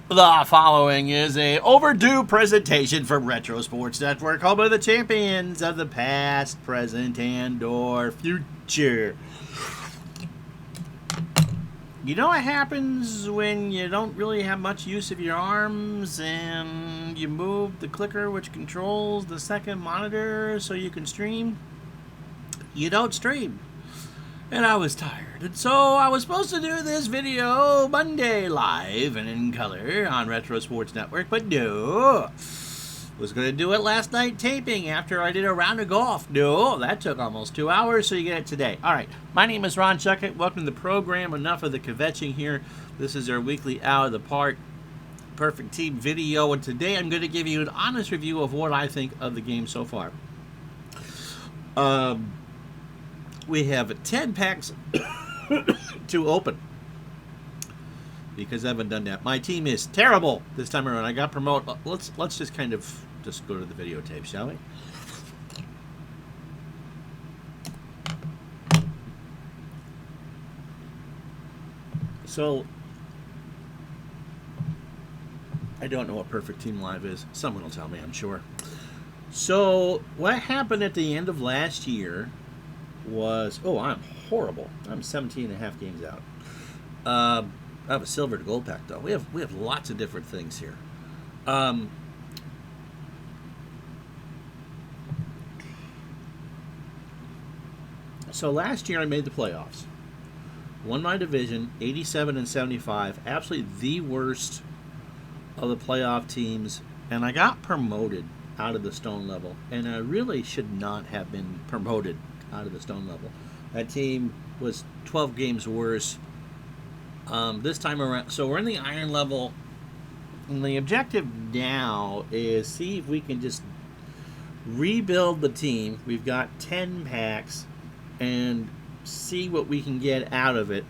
The following is a overdue presentation from Retro Sports Network, home of the champions of the past, present, and/or future. You know what happens when you don't really have much use of your arms and you move the clicker which controls the second monitor so you can stream? You don't stream. And I was tired, and so I was supposed to do this video Monday live and in color on Retro Sports Network, but no. Was going to do it last night taping after I did a round of golf. No, that took almost 2 hours, so you get it today. All right, my name is Ron Chuckett. Welcome to the program. Enough of the kvetching here. This is our weekly Out of the Park Perfect Team video, and today I'm going to give you an honest review of what I think of the game so far. We have 10 packs to open because I haven't done that. My team is terrible this time around. I got promoted. Let's just kind of just go to the videotape, shall we? So I don't know what Perfect Team Live is. Someone will tell me, I'm sure. So what happened at the end of last year was, I'm horrible. I'm 17 and a half games out. I have a silver to gold pack though. We have lots of different things here. So last year I made the playoffs. Won my division, 87 and 75. Absolutely the worst of the playoff teams, and I got promoted out of the stone level, and I really should not have been promoted out of the stone level. That team was 12 games worse this time around. So we're in the iron level, and the objective now is see if we can just rebuild the team. We've got 10 packs and see what we can get out of it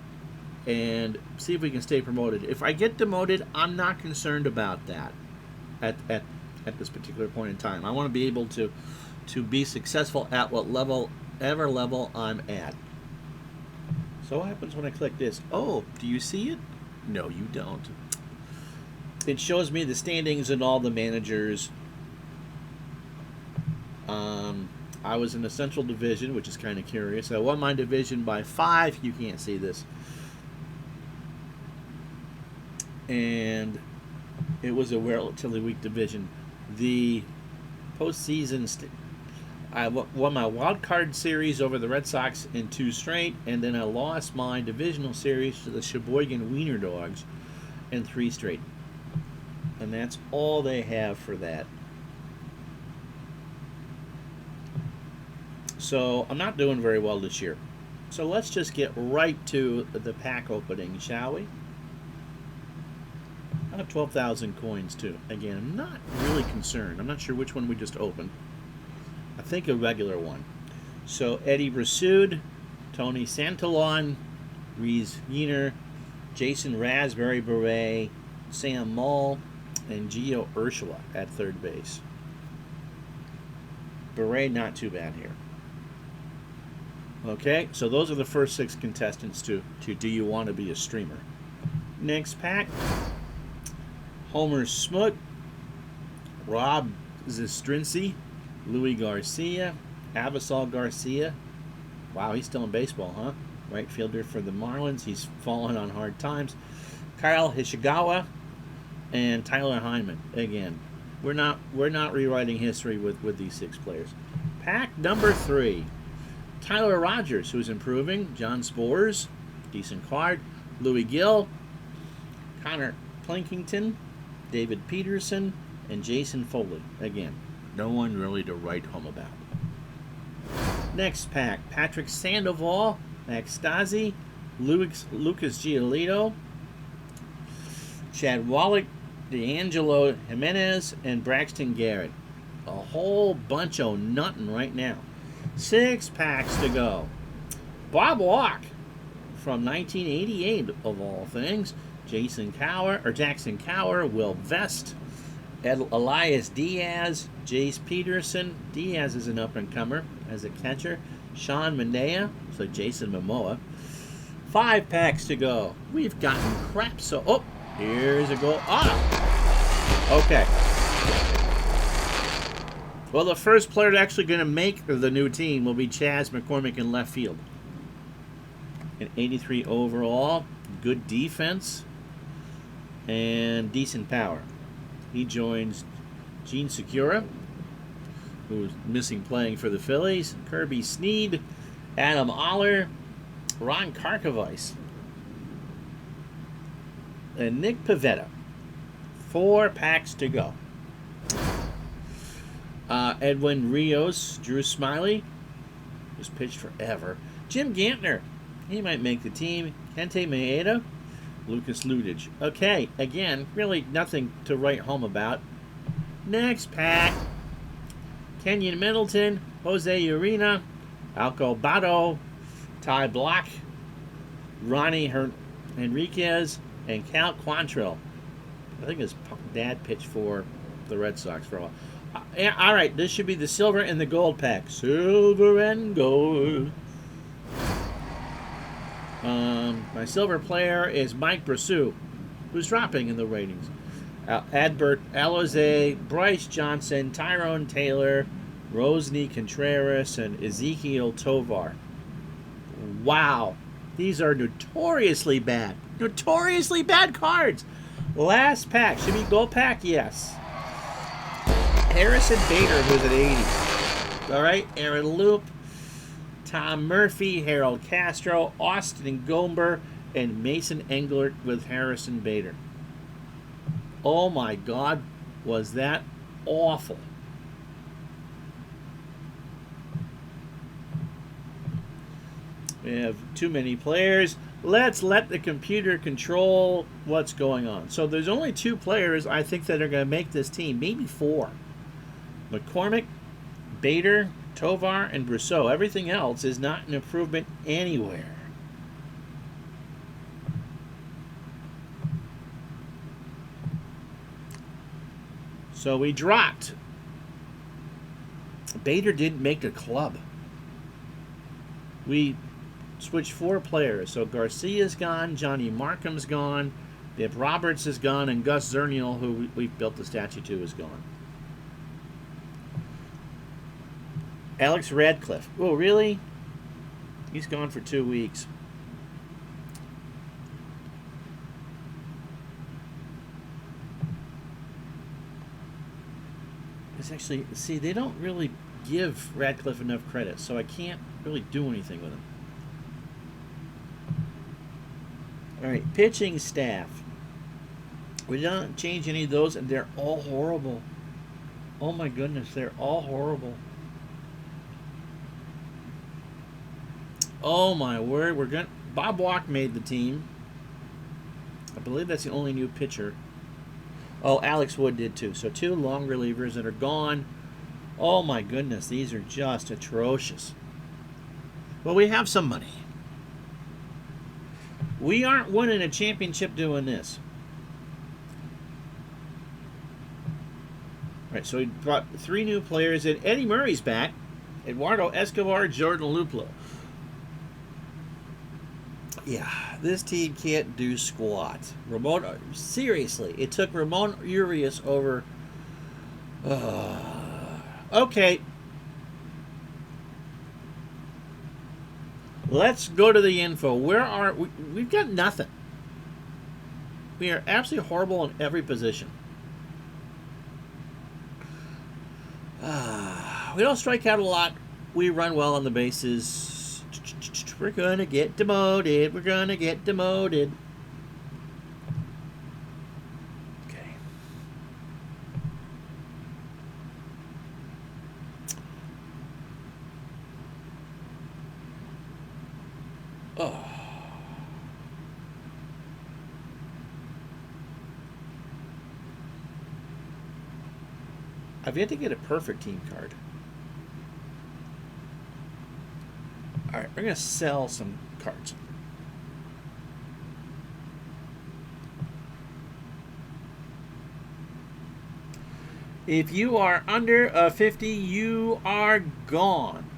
and see if we can stay promoted. If I get demoted, I'm not concerned about that at this particular point in time. I want to be able to be successful at whatever level I'm at. So what happens when I click this? Oh, do you see it? No, you don't. It shows me the standings and all the managers. I was in the Central Division, which is kind of curious. I won my division by 5. You can't see this. And it was a relatively weak division. The postseason I won my wild card series over the Red Sox in 2 straight, and then I lost my divisional series to the Sheboygan Wiener Dogs in 3 straight. And that's all they have for that. So I'm not doing very well this year. So let's just get right to the pack opening, shall we? I have 12,000 coins too. Again, I'm not really concerned. I'm not sure which one we just opened. I think a regular one. So Eddie Rassoud, Tony Santillan, Reese Wiener, Jason Raspberry Beret, Sam Mull, and Gio Urshela at third base. Beret not too bad here. Okay, so those are the first 6 contestants to Do You Want to Be a Streamer? Next pack, Homer Smoot, Rob Zastrinski, Louis Garcia, Avisal Garcia. Wow, he's still in baseball, huh? Right fielder for the Marlins. He's fallen on hard times. Kyle Hishigawa and Tyler Hyman. Again, we're not rewriting history with these 6 players. Pack number 3. Tyler Rogers, who's improving. John Spores, decent card. Louis Gill, Connor Plinkington, David Peterson, and Jason Foley. Again, no one really to write home about. Next pack, Patrick Sandoval, Max Stassi, Lucas Giolito, Chad Wallach, D'Angelo Jimenez, and Braxton Garrett. A whole bunch of nothing right now. 6 packs to go. Bob Walk from 1988 of all things. Jackson Cower, Will Vest, Elias Diaz, Jace Peterson. Diaz is an up-and-comer as a catcher. Sean Manea, so Jason Momoa. 5 packs to go. We've gotten crap. So, Here's a goal. Ah! Okay. Well, the first player actually going to make the new team will be Chaz McCormick in left field. An 83 overall, good defense, and decent power. He joins Gene Segura, who's missing playing for the Phillies, Kirby Sneed, Adam Oller, Ron Karkovice, and Nick Pivetta. 4 packs to go. Edwin Rios, Drew Smiley, who's pitched forever. Jim Gantner, he might make the team. Kente Maeda, Lucas Ludic. Okay, again, really nothing to write home about. Next pack. Kenyon Middleton, Jose Urena, Alco Bato, Ty Block, Ronnie Henriquez, and Cal Quantrill. I think his dad pitched for the Red Sox for a while. Yeah, all right, this should be the silver and the gold pack. Silver and gold. My silver player is Mike Brassu, who's dropping in the ratings. Adbert Aloze, Bryce Johnson, Tyrone Taylor, Rosny Contreras, and Ezekiel Tovar. Wow. These are notoriously bad. Notoriously bad cards. Last pack. Should be gold pack? Yes. Harrison Bader, who's at 80. All right. Aaron Loop, Tom Murphy, Harold Castro, Austin Gomber, and Mason Englert with Harrison Bader. Oh my God, was that awful. We have too many players. Let's let the computer control what's going on. So there's only 2 players I think that are going to make this team, maybe 4. McCormick, Bader, Tovar, and Brousseau. Everything else is not an improvement anywhere. So we dropped. Bader didn't make the club. We switched 4 players. So Garcia's gone, Johnny Markham's gone, Bib Roberts is gone, and Gus Zernial, who we built the statue to, is gone. Alex Radcliffe. Oh, really? He's gone for 2 weeks. It's actually, see, they don't really give Radcliffe enough credit, so I can't really do anything with him. All right, pitching staff. We don't change any of those, and they're all horrible. Oh my goodness, they're all horrible. Oh my word, Bob Walk made the team. I believe that's the only new pitcher. Oh, Alex Wood did too. So 2 long relievers that are gone. Oh my goodness, these are just atrocious. Well, we have some money. We aren't winning a championship doing this. All right, so we brought 3 new players in. Eddie Murray's back. Eduardo Escobar, Jordan Luplo. Yeah, this team can't do squat. Seriously, it took Ramon Urias over. Okay. Let's go to the info. Where are we? We've got nothing. We are absolutely horrible in every position. We don't strike out a lot. We run well on the bases. We're going to get demoted. We're going to get demoted. Okay. Oh. I've yet to get a perfect team card. All right, we're going to sell some cards. If you are under a 50, you are gone.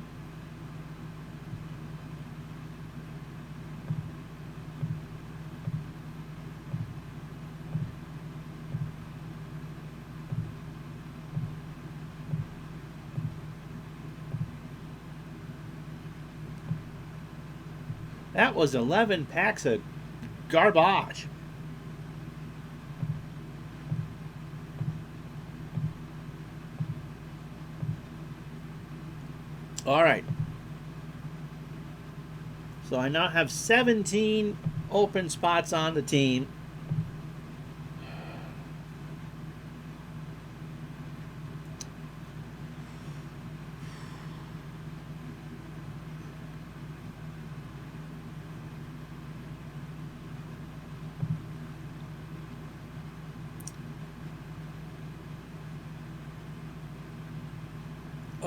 That was 11 packs of garbage. All right. So I now have 17 open spots on the team.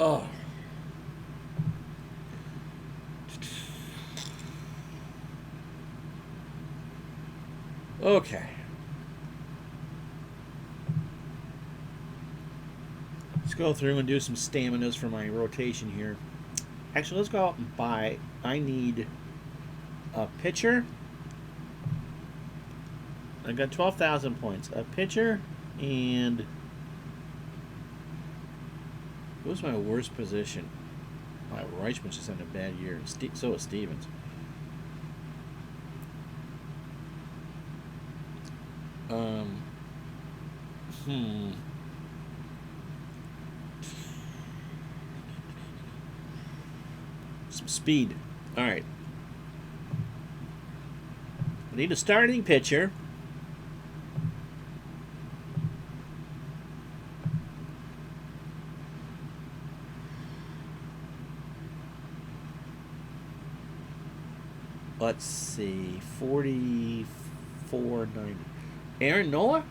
Oh. Okay. Let's go through and do some staminas for my rotation here. Actually, let's go out and buy. I need a pitcher. I got 12,000 points. A pitcher and what was my worst position? My Reichman's just having a bad year. So is Stevens. Some speed. All right. I need a starting pitcher. Let's see. 44.90. Aaron Nola?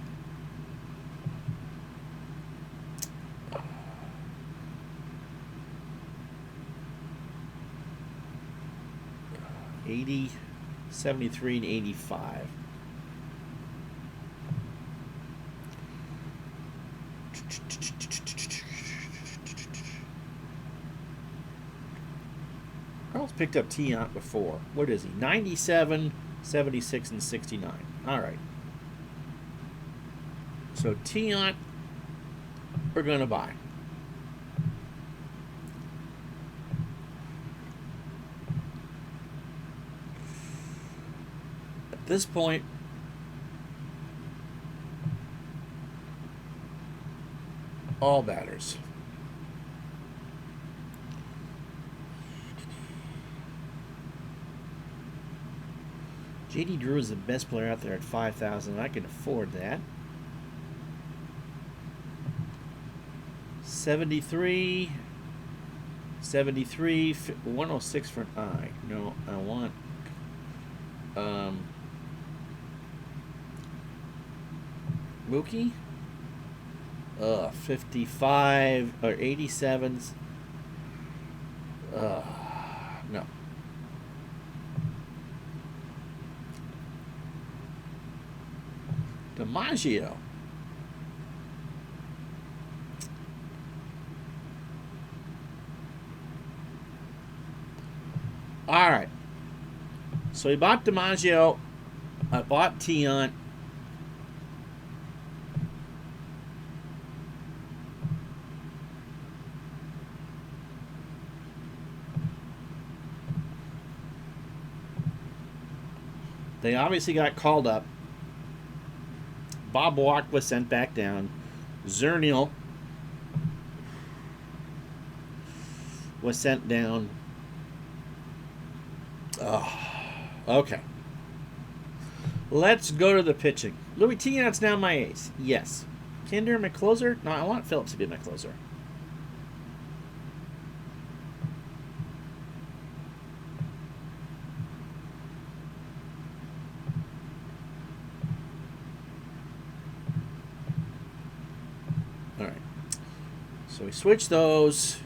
$80, $73, and $85. Carl's picked up Tiant before. What is he? 97, 76, and 69. All right. So Tiant, we're going to buy. At this point, all batters. JD Drew is the best player out there at 5,000. I can afford that. 73, 73, 106 for an eye. No, I want Mookie. 55 or 87s. No. DiMaggio. All right. So we bought DiMaggio. I bought Tiant. They obviously got called up. Bob Walk was sent back down. Zernial was sent down. Okay. Let's go to the pitching. Louis Tiant's now my ace. Yes. Kinder, my closer? No, I want Phillips to be my closer. So we switch those.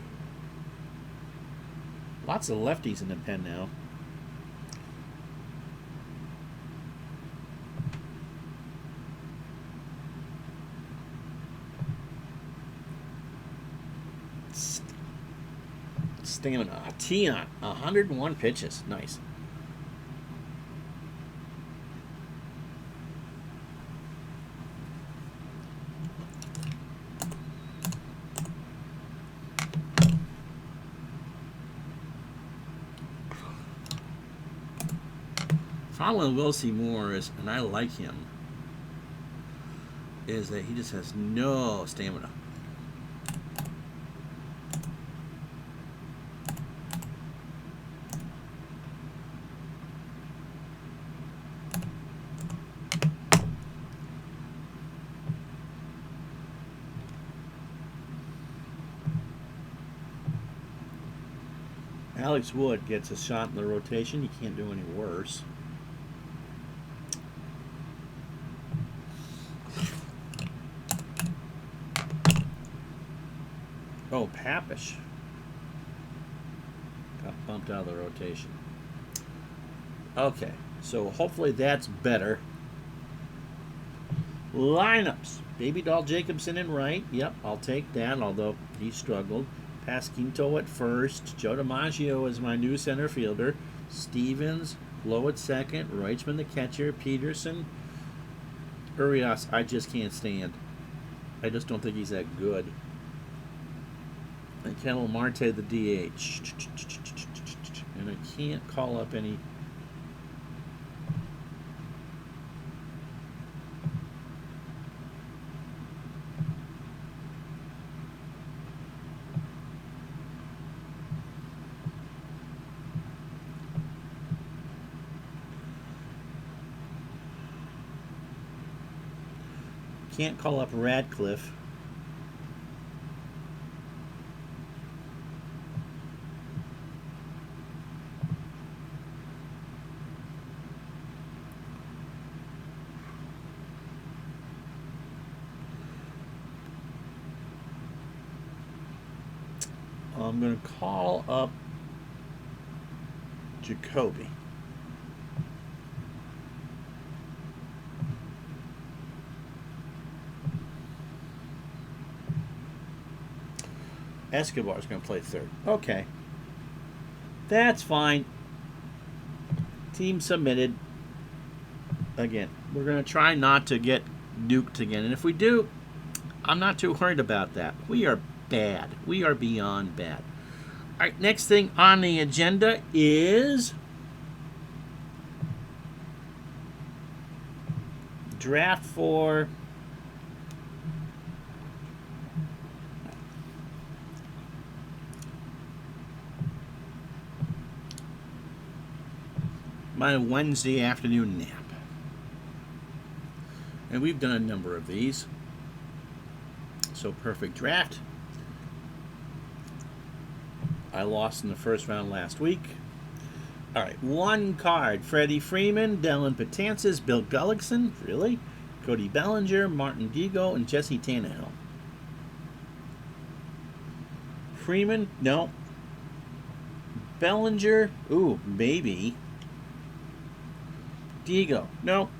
Lots of lefties in the pen now. Stamina. Tiant. 101 pitches. Nice. problem with Wilsie Moore is, and I like him, is that he just has no stamina. Alex Wood gets a shot in the rotation. You can't do any worse. Oh, Papish got bumped out of the rotation. Okay, so hopefully that's better. Lineups. Baby Doll Jacobson in right. Yep, I'll take that, although he struggled. Pasquinto at first. Joe DiMaggio is my new center fielder. Stevens, Lowe at second. Reichman the catcher. Peterson. Urias, I just can't stand. I just don't think he's that good. And Kendall Marte the DH. And I can't call up any. Can't call up Radcliffe. I'm going to call up Jacoby. Escobar's going to play third. Okay. That's fine. Team submitted. Again, we're going to try not to get nuked again. And if we do, I'm not too worried about that. We are bad. We are beyond bad. All right, next thing on the agenda is draft for my Wednesday afternoon nap. And we've done a number of these. So perfect draft. I lost in the first round last week. All right, one card. Freddie Freeman, Dylan Betances, Bill Gullickson, really? Cody Bellinger, Martin Digo, and Jesse Tannehill. Freeman, no. Bellinger, ooh, maybe. Digo, no.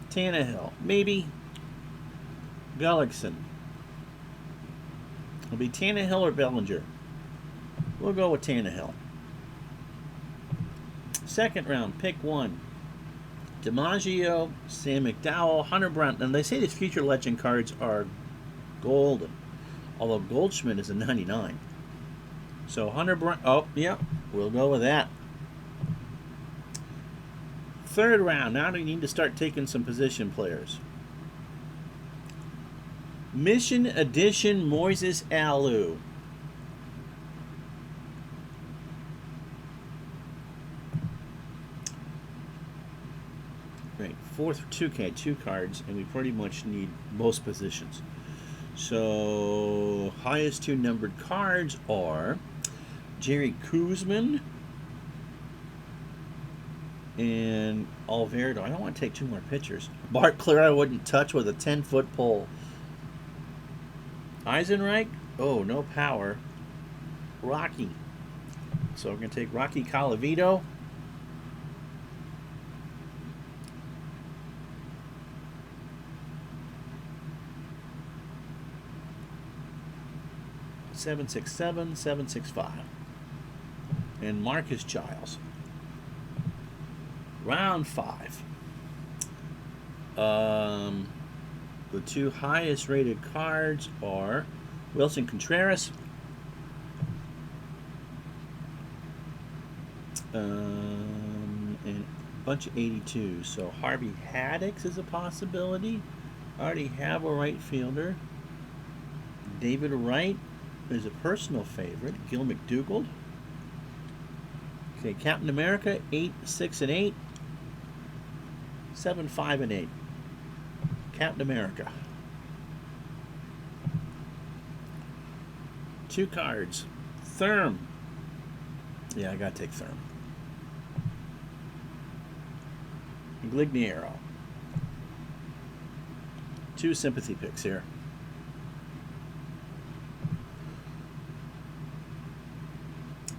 Tannehill, maybe. Gullickson. It'll be Tannehill or Bellinger. We'll go with Tannehill. Second round, pick one. DiMaggio, Sam McDowell, Hunter Brown. And they say these future legend cards are golden. Although Goldschmidt is a 99. So Hunter Brown. Oh, yeah. We'll go with that. Third round. Now we need to start taking some position players. Mission Edition Moises Alou. Right, fourth 2K, 2 cards, and we pretty much need most positions. So, highest 2 numbered cards are Jerry Kuzman and Alvarado. I don't want to take 2 more pitchers. Bart Clear I wouldn't touch with a 10-foot pole. Eisenreich, oh, no power. Rocky. So we're going to take Rocky Colavito. (767) 765. And Marcus Giles. Round 5. The 2 highest rated cards are Wilson Contreras and bunch of 82s. So Harvey Haddix is a possibility. I already have a right fielder. David Wright is a personal favorite. Gil McDougald. Okay, Captain America, 8, 6, and 8. 7, 5, and 8. Captain America. 2 cards. Therm. Yeah, I gotta take Therm. Gliniero. 2 sympathy picks here.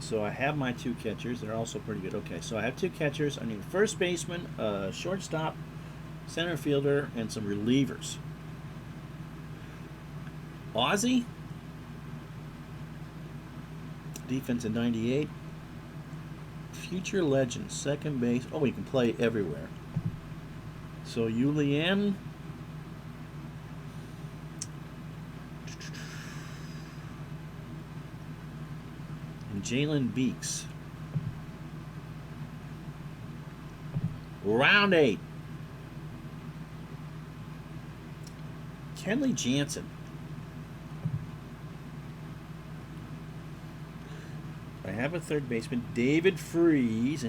So I have my 2 catchers. They're also pretty good. Okay, so I have 2 catchers. I need a first baseman, a shortstop, center fielder, and some relievers. Ozzy. Defense at 98. Future legend, second base. Oh, he can play everywhere. So Yulian. And Jalen Beeks. Round 8. Kenley Jansen. I have a third baseman, David Freese,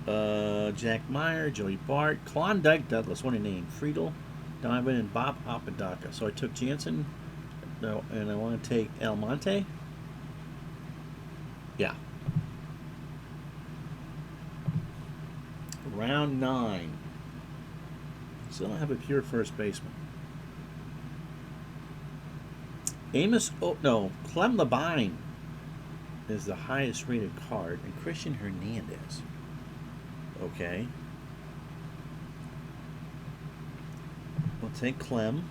Jack Meyer, Joey Bart, Klondike Douglas, what a name, Friedel, Donovan, and Bob Apodaca. So I took Jansen, and I want to take Almonte. Yeah. Round 9. Still don't have a pure first baseman. Clem Labine is the highest rated card, and Christian Hernandez. Okay. We'll take Clem.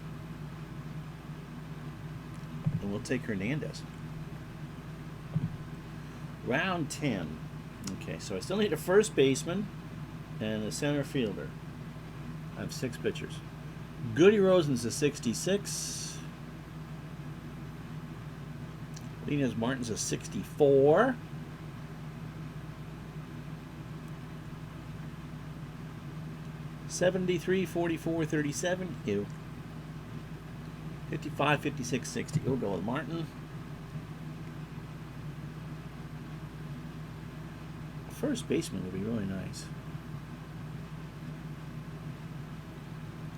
And we'll take Hernandez. Round 10. Okay, so I still need a first baseman and a center fielder. I have 6 pitchers. Goody Rosen's a 66. Linus Martin's a 64. $73, $44, $37. Ew. $55, $56, $60. We'll go with Martin. First baseman would be really nice.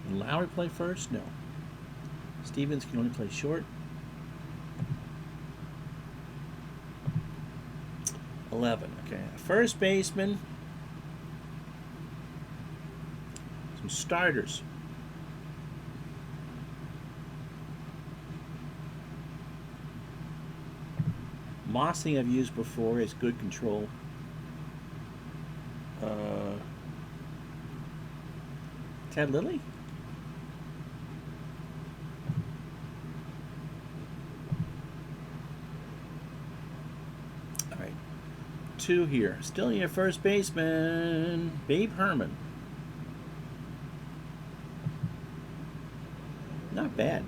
Can Lowry play first? No. Stevens can only play short. 11. Okay. First baseman. Some starters. Mossing I've used before is good control. Ted Lilly? All right. 2 here. Still your first baseman, Babe Herman. Not bad.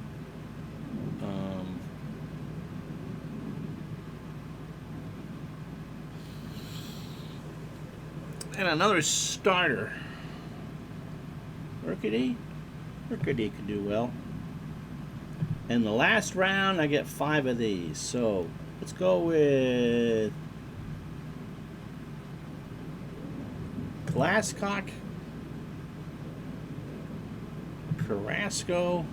And another starter. Urquidy could do well. In the last round, I get 5 of these. So let's go with Glasscock, Carrasco,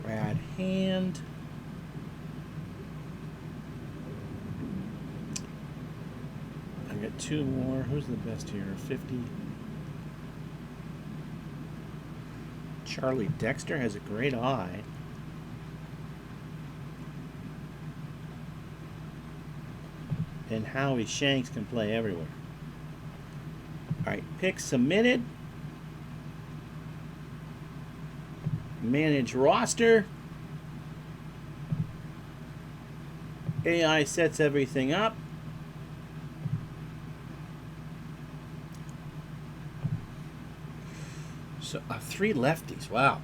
Brad Hand, I got 2 more. Who's the best here? 50. Charlie Dexter has a great eye. And Howie Shanks can play everywhere. Alright, pick submitted. Manage roster. AI sets everything up. So 3 lefties. Wow.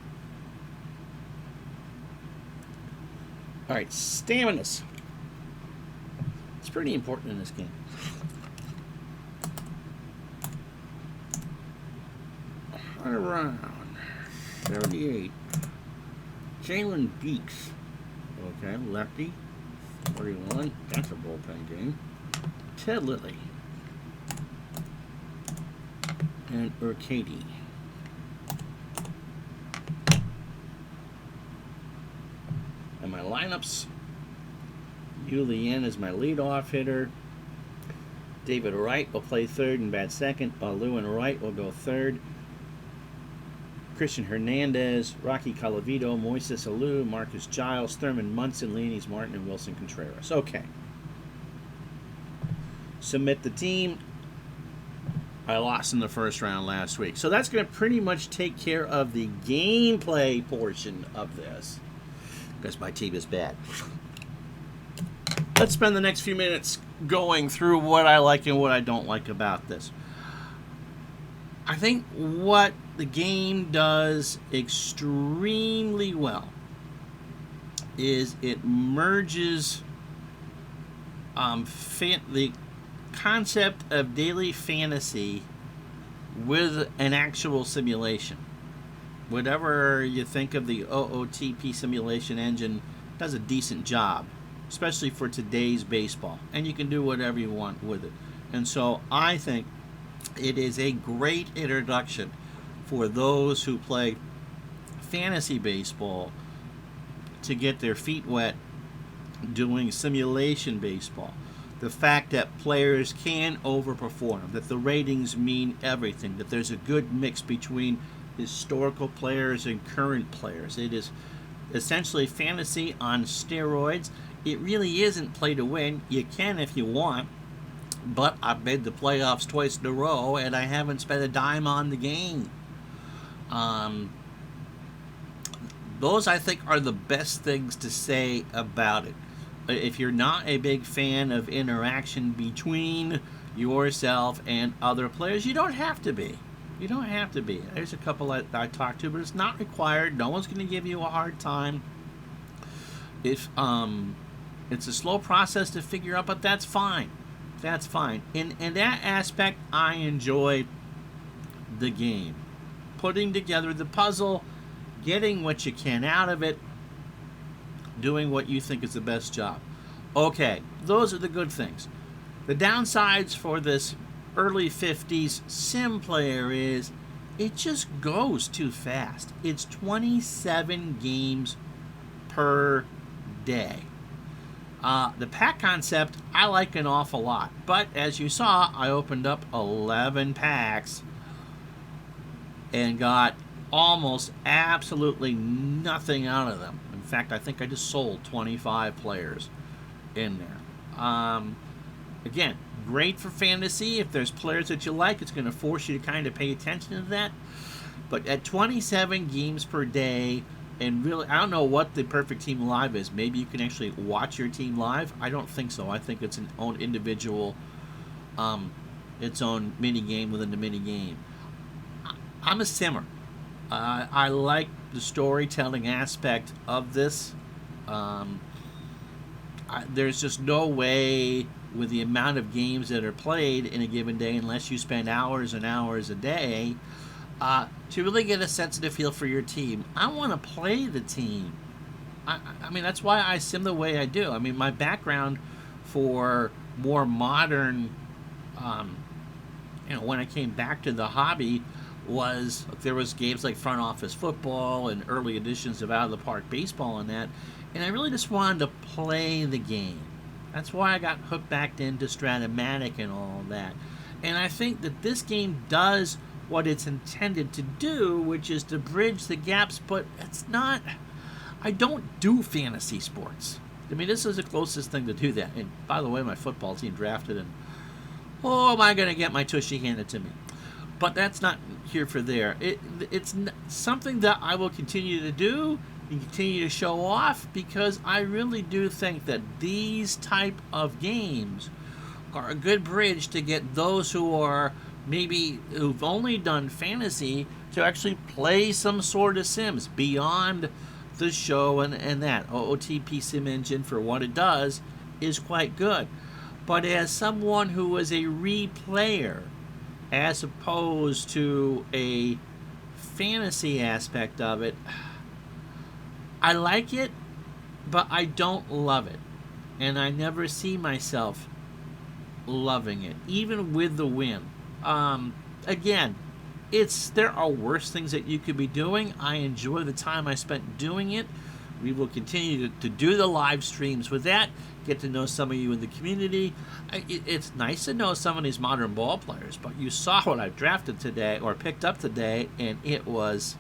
All right, stamina. It's pretty important in this game. Around 78. Jalen Beeks. Okay, lefty. 41. That's a bullpen game. Ted Lilly. And Urquidi. And my lineups. Yulian is my leadoff hitter. David Wright will play third and bat second. Lewin Wright will go third. Christian Hernandez, Rocky Colavito, Moises Alou, Marcus Giles, Thurman Munson, Leonis Martin, and Wilson Contreras. Okay. Submit the team. I lost in the first round last week. So that's going to pretty much take care of the gameplay portion of this. Because my team is bad. Let's spend the next few minutes going through what I like and what I don't like about this. I think what the game does extremely well is it merges the concept of daily fantasy with an actual simulation. Whatever you think of the OOTP simulation engine, does a decent job, especially for today's baseball. And you can do whatever you want with it. And so I think it is a great introduction for those who play fantasy baseball to get their feet wet doing simulation baseball. The fact that players can overperform, that the ratings mean everything, that there's a good mix between historical players and current players. It is essentially fantasy on steroids. It really isn't play to win. You can if you want, but I've made the playoffs twice in a row and I haven't spent a dime on the game. Those, I think, are the best things to say about it. If you're not a big fan of interaction between yourself and other players, you don't have to be. You don't have to be. There's a couple I talked to, but it's not required. No one's going to give you a hard time. If it's a slow process to figure out, but that's fine. That's fine. In that aspect, I enjoy the game. Putting together the puzzle, getting what you can out of it, doing what you think is the best job. Okay, those are the good things. The downsides for this early 50s sim player is it just goes too fast. It's 27 games per day. The pack concept I like an awful lot, but as you saw, I opened up 11 packs and got almost absolutely nothing out of them. In fact, I think I just sold 25 players in there. Again, great for fantasy. If there's players that you like, it's going to force you to kind of pay attention to that. But at 27 games per day, and really, I don't know what the perfect team live is. Maybe you can actually watch your team live. I don't think so. I think it's an own individual, its own mini game within the mini game. I'm a simmer. I like the storytelling aspect of this. There's just no way with the amount of games that are played in a given day, unless you spend hours and hours a day, to really get a sensitive feel for your team. I want to play the team. I mean, that's why I sim the way I do. I mean, my background for more modern, when I came back to the hobby, was there was games like front office football and early editions of out of the park baseball and that, and I really just wanted to play the game. That's why I got hooked back into Stratomatic and all that. And I think that this game does what it's intended to do, which is to bridge the gaps, but it's not. I don't do fantasy sports. I mean, this is the closest thing to do that. And by the way, my football team drafted, and am I going to get my tushy handed to me? But that's not here for there. It's something that I will continue to do and continue to show off, because I really do think that these type of games are a good bridge to get those who've only done fantasy to actually play some sort of sims beyond the show and that. OOTP Sim Engine, for what it does, is quite good. But as someone who is a replayer, as opposed to a fantasy aspect of it, I like it, but I don't love it. And I never see myself loving it, even with the win. Again, there are worse things that you could be doing. I enjoy the time I spent doing it. We will continue to do the live streams with that, get to know some of you in the community. It's nice to know some of these modern ball players, but you saw what I drafted today or picked up today, and it was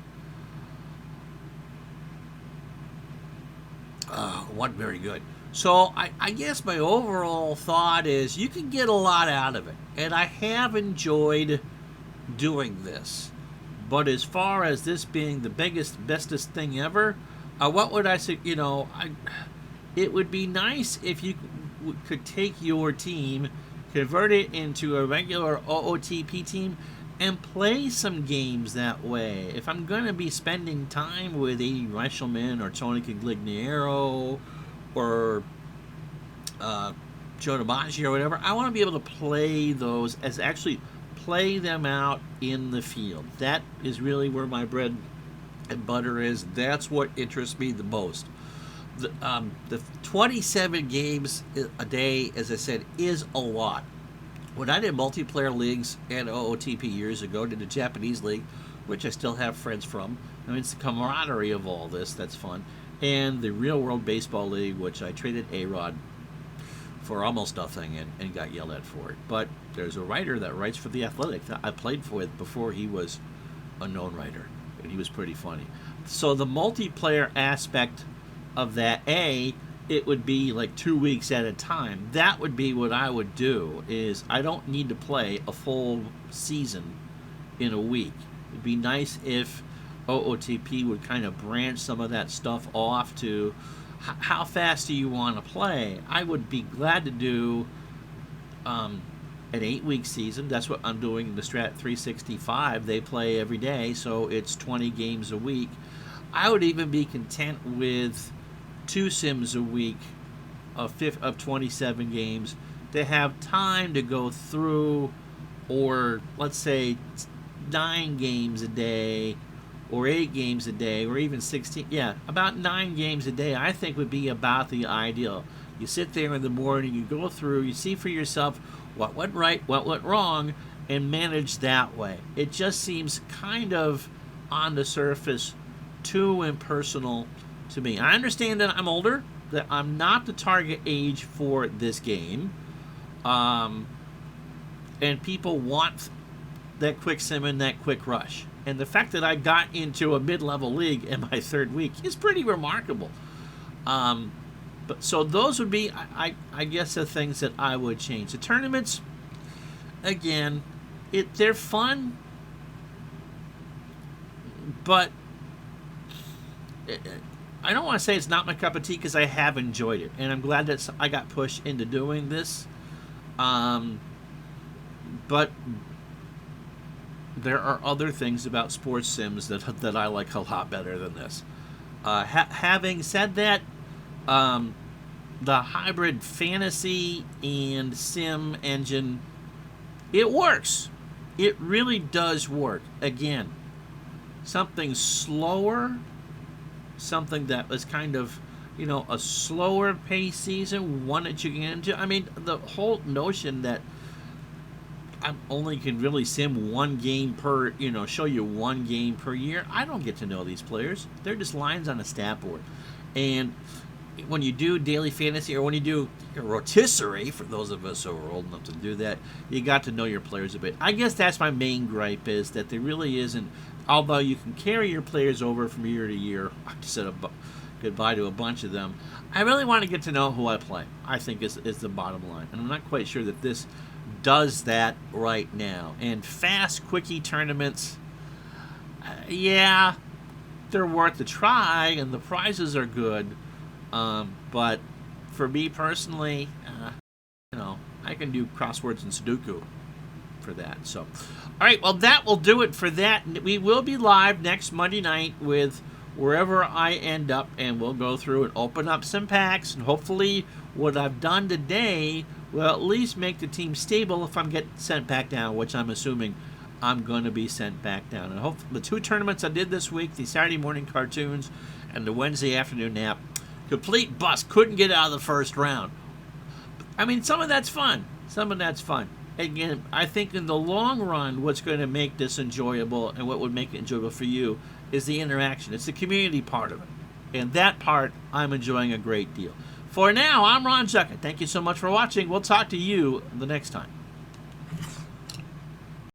wasn't very good. So I guess my overall thought is you can get a lot out of it, and I have enjoyed doing this. But as far as this being the bestest thing ever, what would I say? It would be nice if you could take your team, convert it into a regular OOTP team, and play some games that way. If I'm going to be spending time with A.D. Reichelman or Tony Congligliero or Joe DiMaggio or whatever, I want to be able to play those as actually play them out in the field. That is really where my bread and butter is. That's what interests me the most. The 27 games a day, as I said, is a lot. When I did multiplayer leagues and OOTP years ago, did a Japanese league, which I still have friends from. I mean, it's the camaraderie of all this that's fun. And the Real World Baseball League, which I traded A-Rod for almost nothing and got yelled at for it. But there's a writer that writes for The Athletic that I played with before he was a known writer, and he was pretty funny. So the multiplayer aspect of that, it would be like 2 weeks at a time. That would be what I would do, is I don't need to play a full season in a week. It'd be nice if OOTP would kind of branch some of that stuff off to how fast do you want to play. I would be glad to do an 8-week season. That's what I'm doing in the Strat 365. They play every day, so it's 20 games a week. I would even be content with 2 sims a week of 27 games to have time to go through, or let's say 9 games a day or 8 games a day or even 16. Yeah, about 9 games a day I think would be about the ideal. You sit there in the morning, you go through, you see for yourself what went right, what went wrong, and manage that way. It just seems kind of on the surface too impersonal to me. I understand that I'm older, that I'm not the target age for this game, and people want that quick sim and that quick rush. And the fact that I got into a mid-level league in my 3rd week is pretty remarkable. But so those would be, I guess, the things that I would change. The tournaments, again, they're fun, but I don't want to say it's not my cup of tea, because I have enjoyed it, and I'm glad that I got pushed into doing this. But there are other things about sports sims that I like a lot better than this. Having said that, the hybrid fantasy and sim engine, it works. It really does work. Again, something slower, something that was kind of, a slower pace season, one that you can get into. I mean, the whole notion that I only can really sim 1 game per, show you 1 game per year. I don't get to know these players. They're just lines on a stat board. And when you do daily fantasy, or when you do rotisserie, for those of us who are old enough to do that, you got to know your players a bit. I guess that's my main gripe, is that there really isn't, although you can carry your players over from year to year. I just said goodbye to a bunch of them. I really want to get to know who I play, I think is the bottom line. And I'm not quite sure that this does that right now. And fast, quickie tournaments, yeah, they're worth a try, and the prizes are good. But for me personally, I can do crosswords and Sudoku for that. So, all right, well, that will do it for that. We will be live next Monday night with wherever I end up, and we'll go through and open up some packs, and hopefully what I've done today will at least make the team stable if I'm getting sent back down, which I'm assuming I'm going to be sent back down. And hopefully the 2 tournaments I did this week, the Saturday morning cartoons and the Wednesday afternoon nap, complete bust. Couldn't get out of the first round. I mean, some of that's fun. Some of that's fun. Again, I think in the long run, what's going to make this enjoyable and what would make it enjoyable for you is the interaction. It's the community part of it. And that part, I'm enjoying a great deal. For now, I'm Ron Zucker. Thank you so much for watching. We'll talk to you the next time.